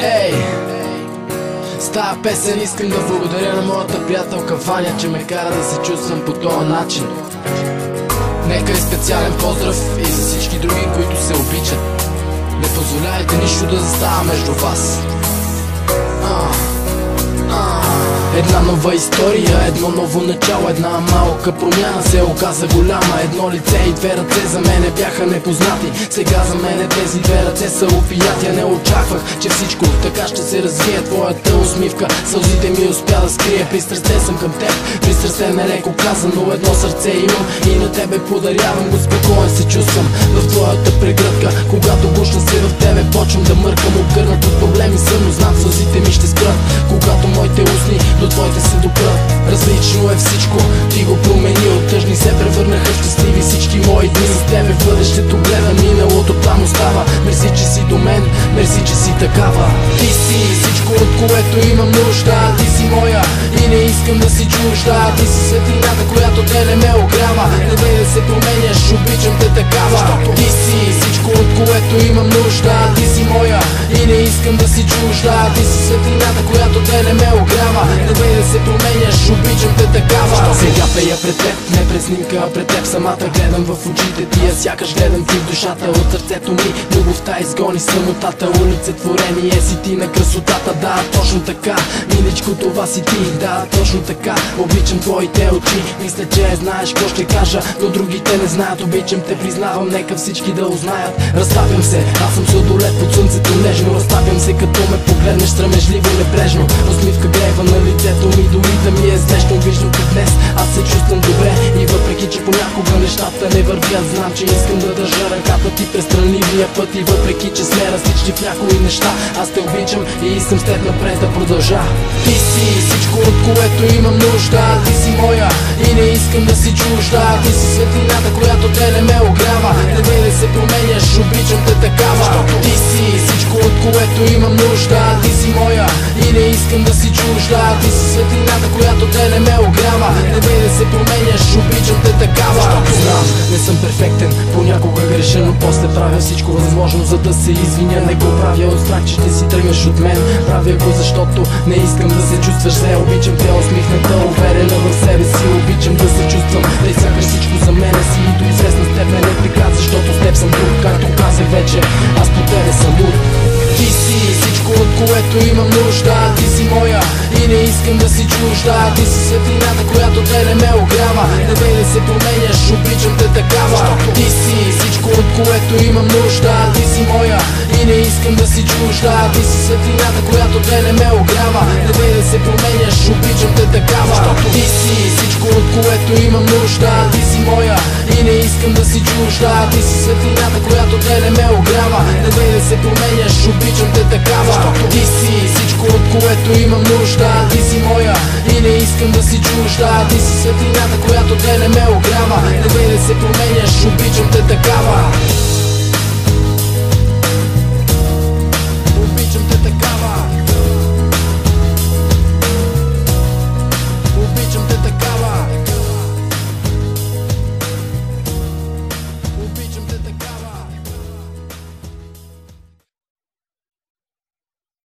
Ей! С тази песен искам да благодаря на моята приятелка Ваня, че ме кара да се чувствам по този начин. Нека и специален поздрав и за всички други, които се обичат. Не позволяйте нищо да застава между вас. Една нова история, едно ново начало, една малка промяна се оказа голяма. Едно лице и две ръце за мене бяха непознати. Сега за мене тези две ръце са опиятия. Не очаквах, че всичко така ще се развие. Твоята усмивка, сълзите ми успя да скрие. Пристрастен съм към теб, пристрастен е леко казано. Едно сърце имам и на тебе подарявам го. Спокоен се чувствам в твоята прегръдка. Когато гушна се в тебе, почвам да мъркам. Обгърнат от проблеми съм, но знам сълзите ми ще спрат. Когато моите устни до твоите се допрат. Различно е всичко, ти го промени. От тъжни се превърнаха в щастливи всички мои дни. С тебе в бъдещето гледам, миналото там остава. Мерси, че си до мен, мерси, че си такава. Ти си всичко, от което имам нужда. Ти си моя и не искам да си чужда. Ти си светлината, която те не ме огрява. Не дай да се променяш, обичам те такава. Ти си всичко, от което имам нужда. Ти си моя и не искам да си чужда. Ти си светлината, която те не ме огрява. Не дай да се променяш, обичам те такава. Сега пея пред теб, не през снимка, а пред теб самата. Гледам в очите ти, а сякаш гледам ти в душата. От сърцето ми любовта изгони самотата. Олицетворение си ти на красотата. Да, точно така, миличко, това си ти. Да, точно така, обичам твоите очи. Мисля, че знаеш какво ще кажа, но другите не знаят. Обичам те, признавам, нека всички да узнаят. Разтапям се, аз съм сладолет под слънцето нежно. Разтапям се, като ме погледнеш срамежливо, небрежно. Усмивка грева на лицето ми, дори да ми е смешно. Виждам те днес, аз се чувствам добре. И въпреки, че понякога нещата не вървят, знам, че искам да държа ръката ти през странливия път. И въпреки, че сме различни в някои неща, аз те обичам и искам с теб напред да продължа. Ти си всичко, от което имам нужда. Ти си моя и не искам да си чужда. Ти си светлината, която те не ме огрява. Не дай да се променяш, обичам те такава. Ти си всичко, от което имам нужда. Ти си моя и не искам да си чужда. Ти си светлината, която те не ме огрява. Не дай да се променяш, обичам те такава. Знам, не съм перфектен, понякога греша, но после правя всичко възможно, за да се извиня. Не го правя от страх, че ще си тръгнеш от мен. Правя го, защото не искам да се чувстваш зле. Обичам те усмихната, уверена в себе си. Обичам да се чувствам, да изсякаш всичко за мене си. И до известна степен е приказ, защото с теб съм друг. Както казах вече, аз по тебе съм луд. Ти си всичко, от което имам нужда. Ти си моя и не искам да си чужда. Ти си светлината, която те не ме огрява. Не дай да се променяш, обичам те такава. Ти си всичко, от което имам нужда. Ти си моя и не искам да си чужда. Ти си светлината, която те не ме огрява. Не дай да се променяш, обичам те такава. Ти си всичко, от което имам нужда. Ти си моя и не искам да си чужда. Ти си светлината, която те не ме огрява. Не дай да се променяш, обичам те такава. Ти си всичко, от което имам нужда. Ти си моя и не искам да си чужда. Ти си светлината, която те не ме огрява. Не дай да се променяш, обичам те такава. Обичам те такава.